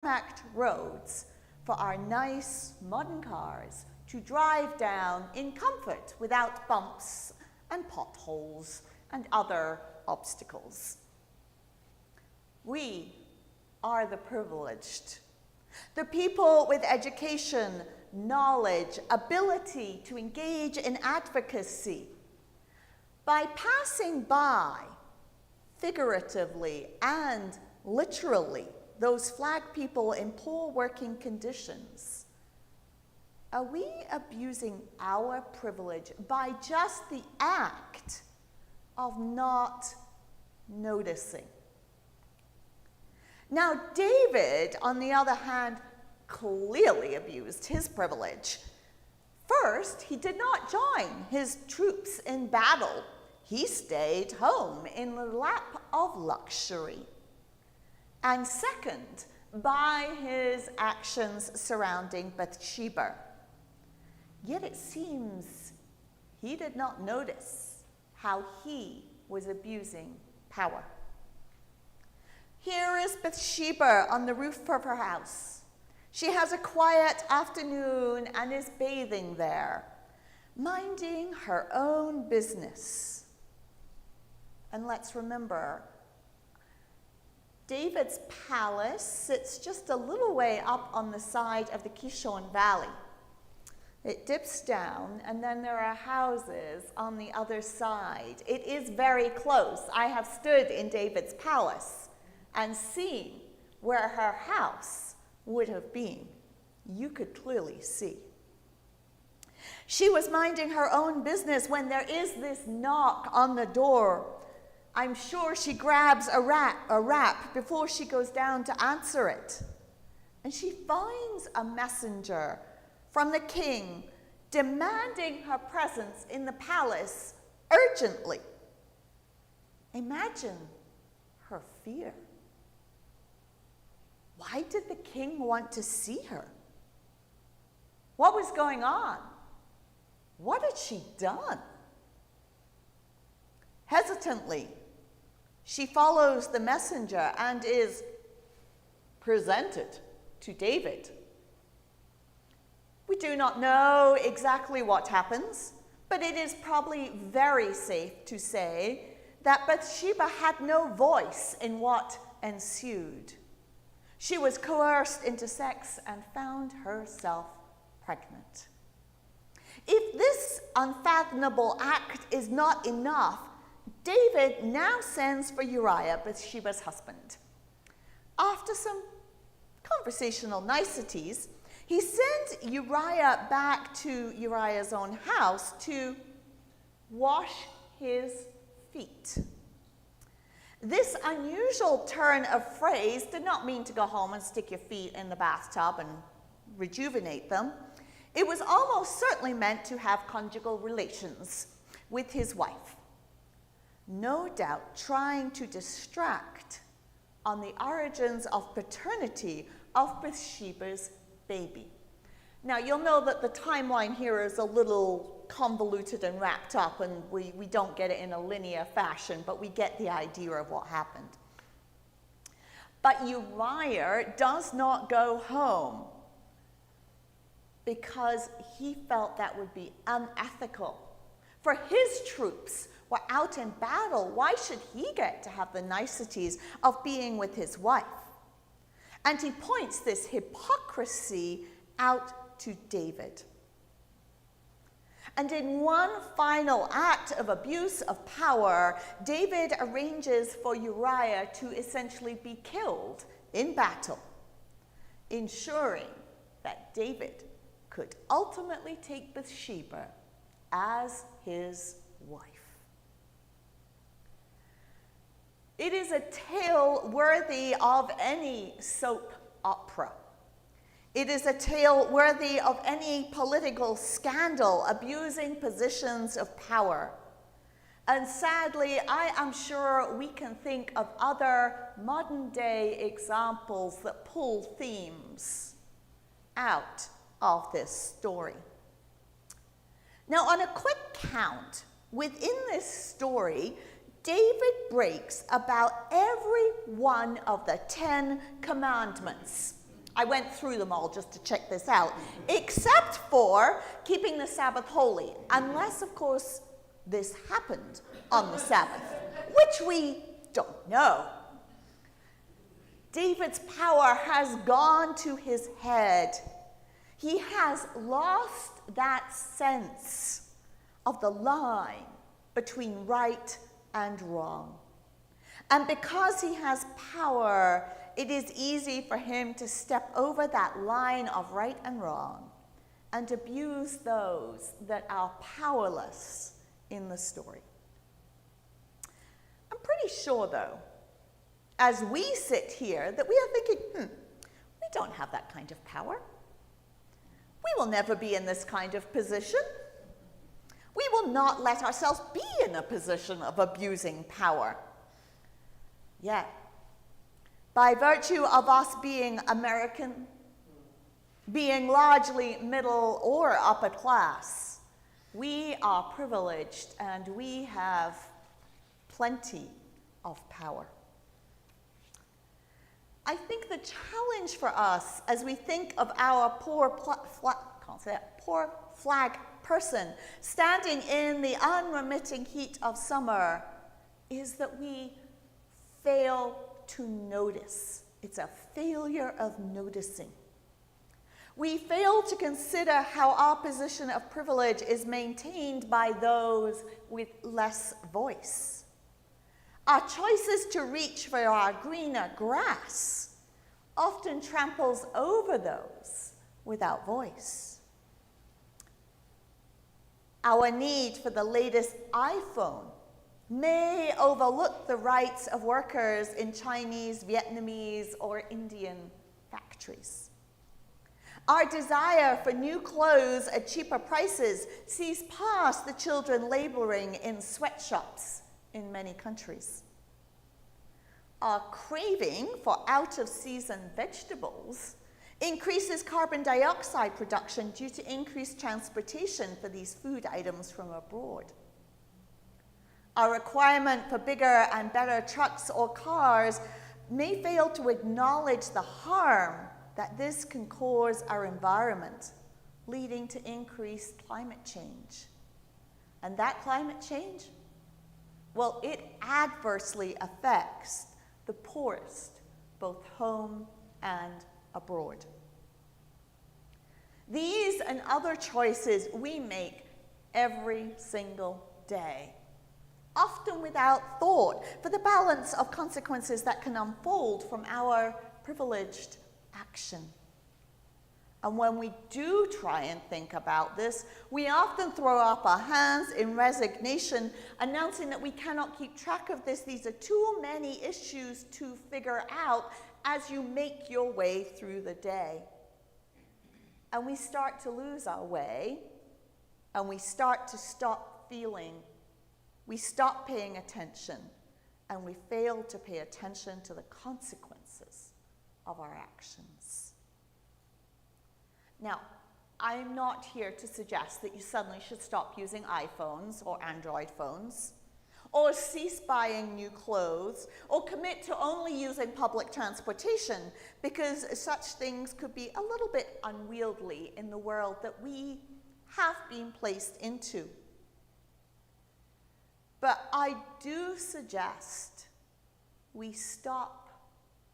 tarmacked roads for our nice modern cars to drive down in comfort without bumps and potholes and other obstacles. We are the privileged, the people with education, knowledge, ability to engage in advocacy. By passing by, figuratively and literally, those flag people in poor working conditions, are we abusing our privilege by just the act of not noticing? Now, David, on the other hand, clearly abused his privilege. First, he did not join his troops in battle. He stayed home in the lap of luxury. And second, by his actions surrounding Bathsheba. Yet it seems he did not notice how he was abusing power. Here is Bathsheba on the roof of her house. She has a quiet afternoon and is bathing there, minding her own business. And let's remember, David's palace sits just a little way up on the side of the Kishon Valley. It dips down, and then there are houses on the other side. It is very close. I have stood in David's palace and seen where her house would have been. You could clearly see. She was minding her own business when there is this knock on the door. I'm sure she grabs a wrap before she goes down to answer it. And she finds a messenger from the king demanding her presence in the palace urgently. Imagine her fear. Why did the king want to see her? What was going on? What had she done? Hesitantly, she follows the messenger and is presented to David. We do not know exactly what happens, but it is probably very safe to say that Bathsheba had no voice in what ensued. She was coerced into sex and found herself pregnant. If this unfathomable act is not enough, David now sends for Uriah, Bathsheba's husband. After some conversational niceties, he sends Uriah back to Uriah's own house to wash his feet. This unusual turn of phrase did not mean to go home and stick your feet in the bathtub and rejuvenate them. It was almost certainly meant to have conjugal relations with his wife. No doubt trying to distract on the origins of paternity of Bathsheba's baby. Now, you'll know that the timeline here is a little convoluted and wrapped up, and we don't get it in a linear fashion, but we get the idea of what happened. But Uriah does not go home because he felt that would be unethical. For his troops were out in battle. Why should he get to have the niceties of being with his wife? And he points this hypocrisy out to David. And in one final act of abuse of power, David arranges for Uriah to essentially be killed in battle, ensuring that David could ultimately take Bathsheba as his wife. It is a tale worthy of any soap opera. It is a tale worthy of any political scandal abusing positions of power. And sadly, I am sure we can think of other modern-day examples that pull themes out of this story. Now, on a quick count, within this story, David breaks about every one of the 10 commandments. I went through them all just to check this out, except for keeping the Sabbath holy, unless, of course, this happened on the Sabbath, which we don't know. David's power has gone to his head. He has lost that sense of the line between right and wrong. And because he has power, it is easy for him to step over that line of right and wrong and abuse those that are powerless in the story. I'm pretty sure, though, as we sit here, that we are thinking, we don't have that kind of power. We will never be in this kind of position. We will not let ourselves be in a position of abusing power. Yet, by virtue of us being American, being largely middle or upper class, we are privileged and we have plenty of power. I think the challenge for us as we think of our poor flag person standing in the unremitting heat of summer is that we fail to notice. It's a failure of noticing. We fail to consider how our position of privilege is maintained by those with less voice. Our choices to reach for our greener grass often tramples over those without voice. Our need for the latest iPhone may overlook the rights of workers in Chinese, Vietnamese, or Indian factories. Our desire for new clothes at cheaper prices sees past the children laboring in sweatshops in many countries. Our craving for out-of-season vegetables increases carbon dioxide production due to increased transportation for these food items from abroad. Our requirement for bigger and better trucks or cars may fail to acknowledge the harm that this can cause our environment, leading to increased climate change. And that climate change, well, it adversely affects the poorest, both home and abroad. These and other choices we make every single day, often without thought for the balance of consequences that can unfold from our privileged action. And when we do try and think about this, we often throw up our hands in resignation, announcing that we cannot keep track of this. These are too many issues to figure out as you make your way through the day. And we start to lose our way, and we start to stop feeling. We stop paying attention, and we fail to pay attention to the consequences of our actions. Now, I'm not here to suggest that you suddenly should stop using iPhones or Android phones, or cease buying new clothes, or commit to only using public transportation, because such things could be a little bit unwieldy in the world that we have been placed into. But I do suggest we stop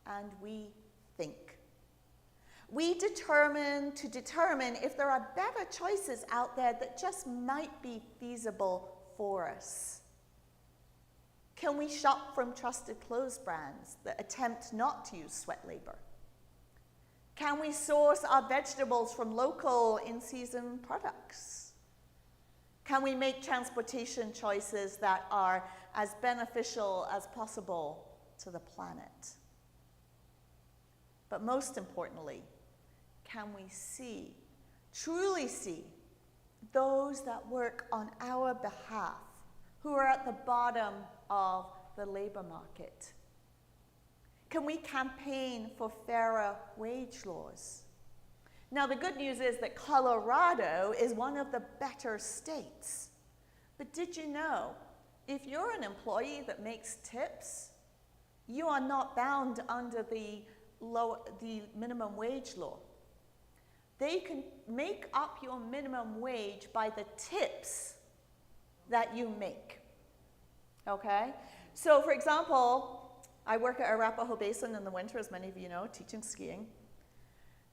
and we think. We determine if there are better choices out there that just might be feasible for us. Can we shop from trusted clothes brands that attempt not to use sweat labor? Can we source our vegetables from local in-season products? Can we make transportation choices that are as beneficial as possible to the planet? But most importantly, can we see, truly see, those that work on our behalf, who are at the bottom of the labor market? Can we campaign for fairer wage laws? Now, the good news is that Colorado is one of the better states. But did you know, if you're an employee that makes tips, you are not bound under the the minimum wage law. They can make up your minimum wage by the tips that you make. Okay? So, for example, I work at Arapahoe Basin in the winter, as many of you know, teaching skiing.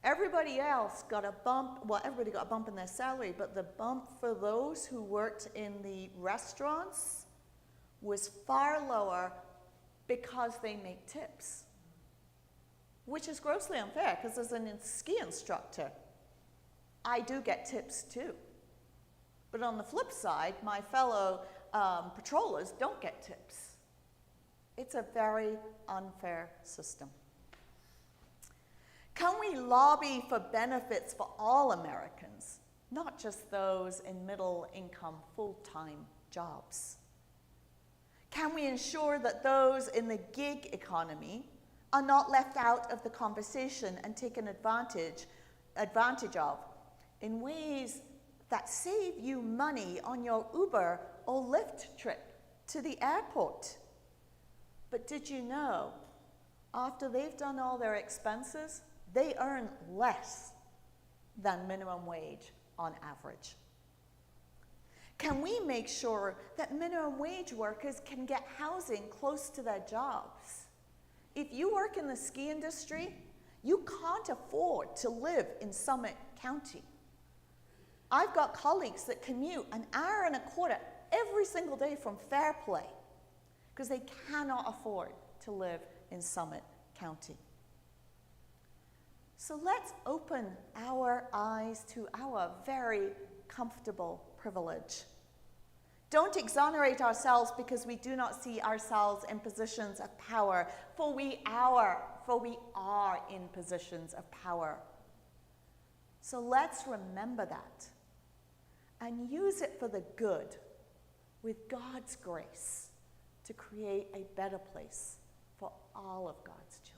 Everybody else got a bump, well, everybody got a bump in their salary, but the bump for those who worked in the restaurants was far lower because they make tips, which is grossly unfair because as a ski instructor, I do get tips too. But on the flip side, my fellow patrollers don't get tips. It's a very unfair system. Can we lobby for benefits for all Americans, not just those in middle-income, full-time jobs? Can we ensure that those in the gig economy are not left out of the conversation and taken advantage of in ways that save you money on your Uber or Lyft trip to the airport? But did you know, after they've done all their expenses, they earn less than minimum wage on average? Can we make sure that minimum wage workers can get housing close to their jobs? If you work in the ski industry, you can't afford to live in Summit County. I've got colleagues that commute an hour and a quarter every single day from Fairplay because they cannot afford to live in Summit County. So let's open our eyes to our very comfortable privilege. Don't exonerate ourselves because we do not see ourselves in positions of power, for we are in positions of power. So let's remember that and use it for the good, with God's grace, to create a better place for all of God's children.